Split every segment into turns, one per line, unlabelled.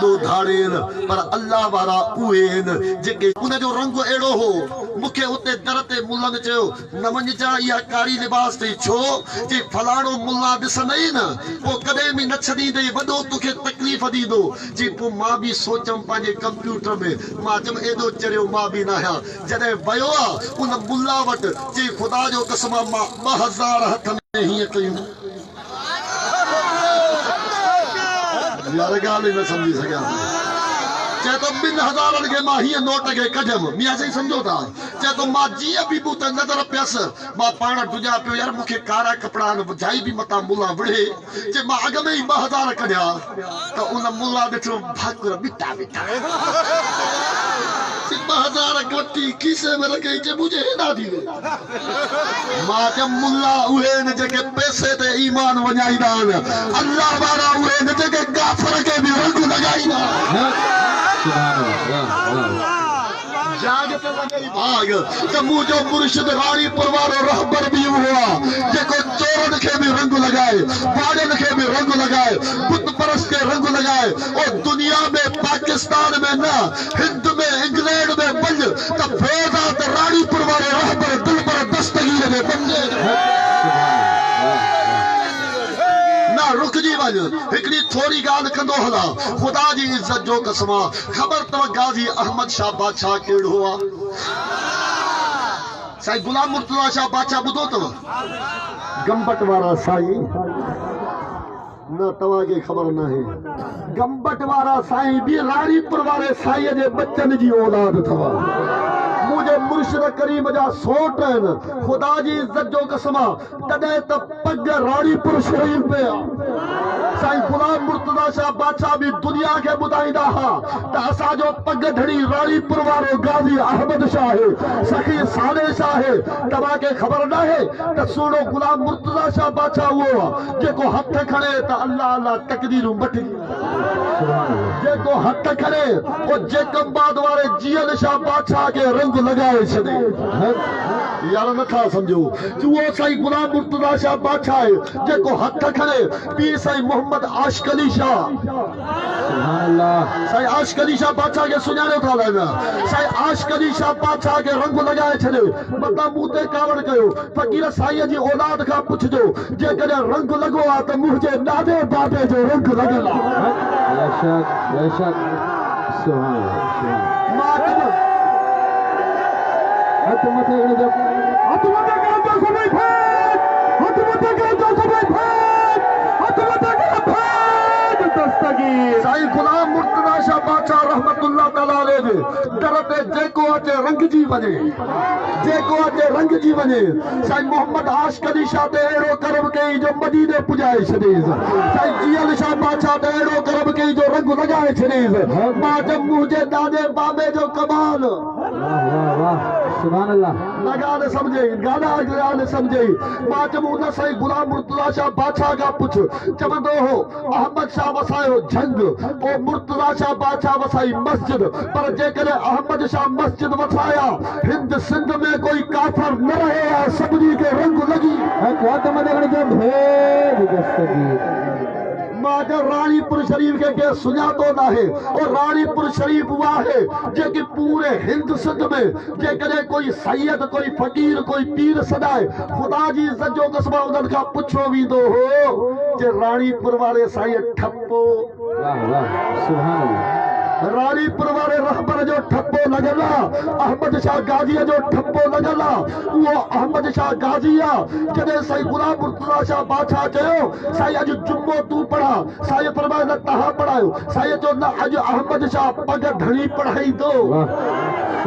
वॾो धाड़ेल पर अल्लाह वारा उहे आहिनि जेके उनजो रंग अहिड़ो हो मूंखे उते दर ते मुल्लनि चयो न वञजा इहा कारी लिबास अथई छो जे फलाणो मुल्ला ॾिसंदई न पोइ कॾहिं बि न छॾींदई वॾो तोखे तकलीफ़ ॾींदो जी पोइ मां बि सोचमि पंहिंजे कंप्यूटर में मां चयमि एॾो चरियो मां बि न आहियां जॾहिं वियो आहे उन मुल्ला वटि चई ख़ुदा जो कसम मां 2000 हथ में हीअं कयूं यार ॻाल्हि न सम्झी सघियां चए तो 2000 के मां हीअं नोट खे कढियमि मियां साईं सम्झो था चए तो मां जीअं बि मूं त नज़र पियसि मां पाण ढुजा पियो यार मूंखे कारा कपिड़ा बुझाई बि मतां मुल्ला विढ़े जे मां अॻ में ई 2000 कढिया त उन मुल्ला ॾिठो भाकुर बिटा बिटा 2000 वठी खीसे में रखे जे मुझे हेॾा थी वियो मां चयमि मुल्ला उहे आहिनि जेके पैसे ते ईमान वञाईंदा आहिनि अल्लाह वारा उहे आहिनि जेके काफ़िर खे बि रंग लॻाईंदा जाग पे लॻई भाग त मुंहिंजो मुर्शिद राणीपुर वारो रहबर बि उहो आहे जेको चोरनि खे बि रंग लॻाए वाड़नि खे बि रंग लॻाए बुत परस्त खे रंग लॻाए और दुनिया में पाकिस्तान में न हिंद में इंग्लैंड में वञ त फैज़ आहे त राणीपुर वारो रहबर दिलबर दस्तगीर में बंदे रुकजी वञ हिकिड़ी थोरी ॻाल्हि कंदो हलां ख़ुदा जी इज़त जो कसम ख़बर अथव गाज़ी अहमद शाह बादशाह कहिड़ो आहे साईं गुलाम मुर्तज़ा शाह बादशाह ॿुधो अथव गंबट वारा साईं न तव्हांखे ख़बर न आहे गंबट वारा साईं बि राणीपुर वारे साईं जे बच्चनि जी औलाद अथव मुझे मुर्शिद करीम जा सोट आहिनि ख़ुदा जी इज़त जो कसम तॾहिं त पग राणीपुर शरीफ़ में आहे साईं गुलाम मुर्तज़ा शाह बादशाह बि दुनिया खे ॿुधाईंदा हुआ त असांजो पग धड़ी राणीपुर वारो गाज़ी अहमद शाह आहे सखी साले शाह आहे तव्हांखे ख़बर न आहे त सुहिणो गुलाम मुर्तज़ा शाह बादशाह उहो आहे जेको हथ खणे त अल्लाह अल्लाह तकदीरूं मटी जेको हथ खणे पोइ जेकमबाद वारे जीअल शाह बादशाह खे रंग लगाए छॾे यार नथा सम्झो उहो साईं गुलाम मुर्तज़ा शाह बादशाह आहे जेको हथ खणे पीर साईं मोहम्मद आशिक़ अली शाह साईं आशिक़ अली शाह बादशाह खे सुञाणियो था लाइना साईं आशिक़ अली शाह बादशाह खे रंग लगाए छॾे मतां मूं ते कावड़ कयो फ़क़ीर साईं जी औलाद खां पुछजो जेकॾहिं रंग लॻो आहे त मुंहिंजे ॾाॾे बाबे जो रंग लॻल आहे बेशक सुभान अल्लाह हथ मथे करे हथ मथे करे तो सभई फेंक हथ मथे करे तो सभई फेंक हथ मथे करे फेंक दस्तगीर साईं गुलाम मुर्तज़ा शाह बादशाह रहमतुल्लाह तआला अलैहि दर ते जेको अचे रंग जी वञे जेको अचे रंग जी वञे साईं मोहम्मद आशिक़ अली शाह ते अहिड़ो करम कई जो मदीने पुॼाए छॾेसि साईं जीअल शाह बादशाह ते अहिड़ो करम कई जो रंग लॻाए छॾेसि मां जब मुंहिंजे ॾाॾे बाबे जो कमाल सुभान अल्लाह न ॻाल्हि सम्झई ॻाल्हि सम्झई मां चयमि उन साईं गुलाम मुर्तज़ा शाह बादशाह खां पुछ चवंदो हो अहमद शाह वसायो झंग पोइ मुर्तज़ा शाह बादशाह वसाई मस्जिद पर जेकॾहिं अहमद शाह मस्जिद वसाया हिंद सिंध में कोई काफ़िर न रहे आहे सभिनी खे रंग लॻी मां राणीपुर शरीफ के सुञातो न आहे और राणीपुर शरीफ उहा आहे जेकी पूरे हिंद सिंध में जेकॾहिं कोई सैयद कोई फ़कीर कोई पीर सदाए ख़ुदा जी इज़त जो कसम उन्हनि खां पुछो वेंदो हो जे राणीपुर वारे साईं ठप्पो सुभान अल्लाह राणीपुर वारे रहबर जो ठप्पो लॻल आहे अहमद शाह गाज़ीअ जो ठप्पो लॻल आहे उहो अहमद शाह गाज़ी आहे जॾहिं साईं गुलाम मुर्तज़ा शाह बादशाह चयो साईं अॼु जुम्मो तूं पढ़ा साईं फरमायो न तव्हां पढ़ायो साईं चयो न अॼु अहमद शाह पग धणी पढ़ाईंदो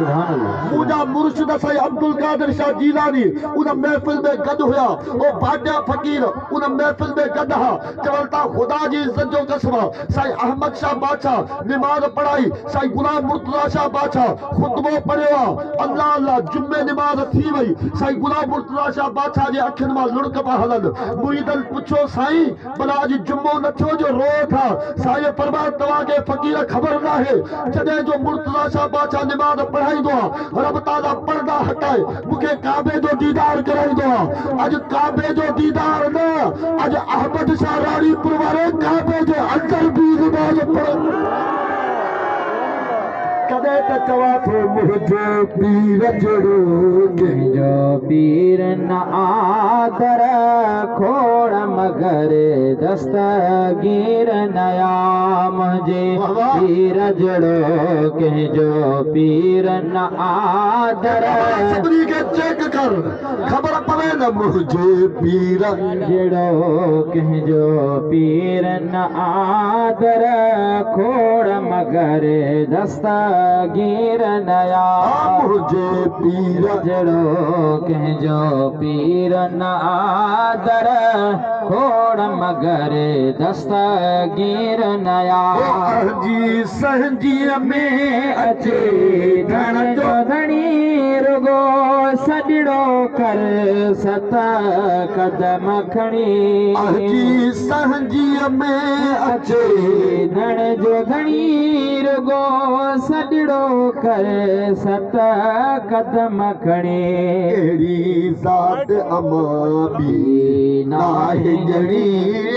मुंहिंजा मुर्शिद साईं अब्दुल कादिर शाह जीलानी उन महफ़िल में गॾु हुआ ओ भाटिया फ़कीर उन महफ़िल में गॾु हा चवनि था ख़ुदा जी इज़त जो कसम साईं अहमद शाह बादशाह निमाज़ पढ़ाई साईं गुलाम मुर्तज़ा शाह बादशाह खुतबो पढ़ियो आहे अल्लाह अल्लाह जुम्मे निमाज़ थी वई साईं गुलाम मुर्तज़ा शाह बादशाह जे अखियुनि मां लुड़क पिया हलनि मुरीदनि पुछो साईं भला अॼु जुम्मो न थियो जो रो था साईं फरमायो तव्हांखे फ़क़ीर ख़बर न आहे जॾहिं जो मुर्तज़ा शाह बादशाह निमाज़ पढ़ाईंदो आहे रब ताला पर्दा हटाए मूंखे काबे जो दीदार कराईंदो आहे अॼु काबे जो दीदार न अॼु अहमद शाह राणीपुर वारे काबे जे अंदर बि निमाज़ पढ़नि तॾहिं त चवां थो मुंहिंजो पीर जहिड़ो
जो पीर न आदर खोड़ मगर दस्तगीर नया मुझे पीर जड़ो कंहिंजो पीर न आदर
सभिनी खे चेक कर ख़बर पवे न मुंहिंजे पीर
जड़ो कंहिंजो पीर न आदर खोड़ मगर दस्तगीर नया
मुंहिंजे पीर
जड़ो कंहिंजो पीर न आदर खोड़ मगर दस्तगीर नया
जी सहजीअ में
अचे धण जो धणी रुगो सजड़ो कर सत कदम खणी
जी सहजीअ में
अचे धण जो धणी रुगो सजड़ो कर सत कदम खणी
अहिड़ी ज़ात अमां बि नाहे जड़ी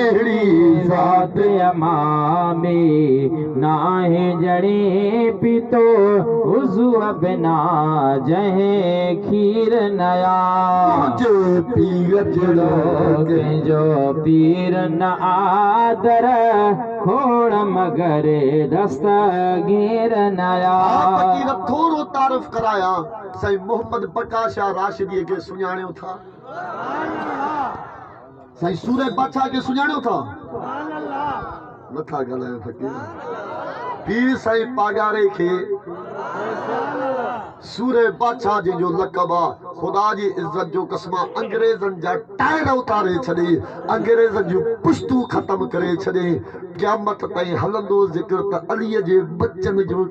अहिड़ी
ज़ात अमां बि नाहे जड़ी पीतो वुज़ू बिना जंहिं खीर नया
मुंहिंजे पीर जहिड़ो
कंहिंजो पीर न आदर खोड़ मगर दस्तगीर नया
फकीर थोरो तारीफ़ कराया साईं मोहम्मद बकाशा राशिदीअ खे सुञाणियो था साईं सूरे बादशाह खे सुञाणियो था नथा ॻाल्हायो फकीर पीर साईं पागारे खे सूरे बादशाह जो लक़ब आहे ख़ुदा जी इज़त जो कसम अंग्रेज़नि जा टायर उतारे छॾे अंग्रेज़नि जूं पुश्तूं ख़तम करे छॾे क़यामत ताईं हलंदो ज़िक्र त अलीअ जे बचन जो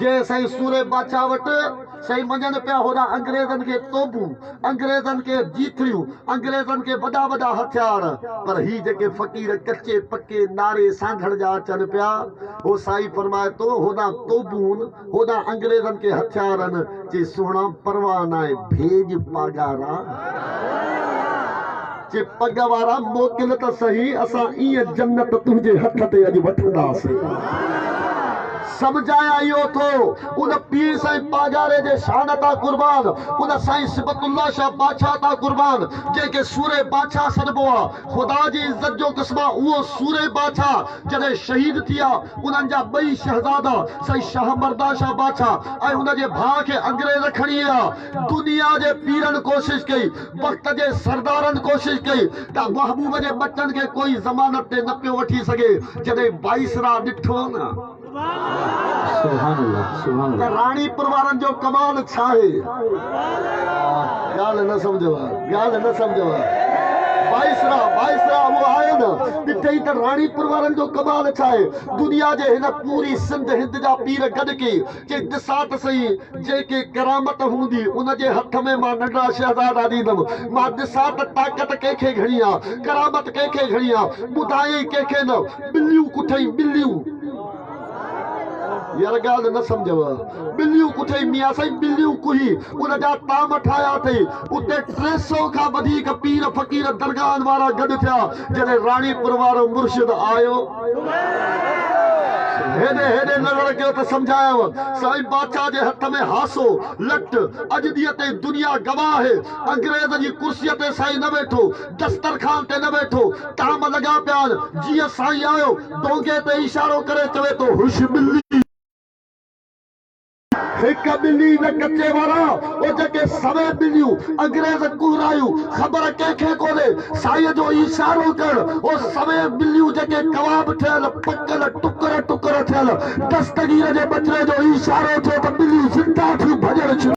जे साईं सूरे बादशाह वटि साईं मञनि पिया होॾा अंग्रेज़नि खे तोबूं अंग्रेज़नि खे जीथरियूं अंग्रेज़नि खे वॾा वॾा हथियार पर ही जेके फ़क़ीर कचे पके नारे सांघड़ जा अचनि पिया हो साईं फरमाए थो होॾा तोबूं होॾा अंग्रेज़नि खे हथियारनि जे सुहिणा परवाह न आहे भेज पागारा जे पग वारा मोकिल त सही असां ईअं जन्नत तुंहिंजे हथ ते अॼु वठंदासीं समझाया इहो थो उन पीर साईं पागारे जे शान तां कुर्बान उन साईं सिबतुल्लाह शाह बादशाह तां कुर्बान जंहिंखे सूरे बादशाह सॾिबो आहे ख़ुदा जी इज़त जो क़स्म उहो सूरे बादशाह जॾहिं शहीद थी विया उन्हनि जा ॿई शहज़ादा साईं शाह मर्दा शाह बादशाह ऐं हुन जे भाउ खे अंग्रेज़ खणी विया दुनिया जे पीरनि कोशिशि कई वक़्त जे सरदारनि कोशिशि कई त महबूब जे बचनि खे कोई ज़मानत ते न पियो वठी सघे जॾहिं वाइसरा ॾिठो न राणीपुर वारनि जो कमाल छा आहे ॻाल्हि न सम्झो ॻाल्हि न सम्झो वाइसरा उहो आयो न ॾिठई त राणीपुर वारनि जो कमाल छा आहे दुनिया जे हिन पूरी सिंध हिंद जा पीर गॾिकी के ॾिसां त सही जेके करामत हूंदी उनजे हथ में मां नंढा शहज़ादा ॾींदुमि मां ॾिसां त ताक़त कंहिंखे घणी आहे करामत कंहिंखे घणी आहे ॿुधायई कंहिंखे न ॿिलियूं कुठई ॿिलियूं यार ॻाल्हि न सम्झव ॿिलियूं कुठई मियां साईं ॿिलियूं कुही उन जा ताम ठाहिया अथई उते 300 खां वधीक पीर फ़क़ीर दरगाहनि वारा गॾु थिया जॾहिं राणीपुर वारो मुर्शिद आयो हेॾे हेॾे नज़र कयो त सम्झायव साईं बादशाह जे हथ में हासो लट अॼु ॾींहं ते दुनिया गवाह आहे अंग्रेज़ जी कुर्सीअ ते साईं न वेठो दस्तरखान ते न वेठो ताम लॻा पिया जीअं साईं आयो डोंगे ते इशारो करे चवे थो हुश ॿिली हिक ॿिली न कचे वारा ओ जेके सवे ॿिलियूं अंग्रेज़ कुहरायूं ख़बर कंहिंखे कोन्हे साईं जो इशारो कर ओ सवे ॿिलियूं जेके कबाब थियल पकल टुकर टुकर थियल दस्तगीर जे बचड़े जो इशारो थियो त ॿिलियूं ज़िंदा थियूं भॼण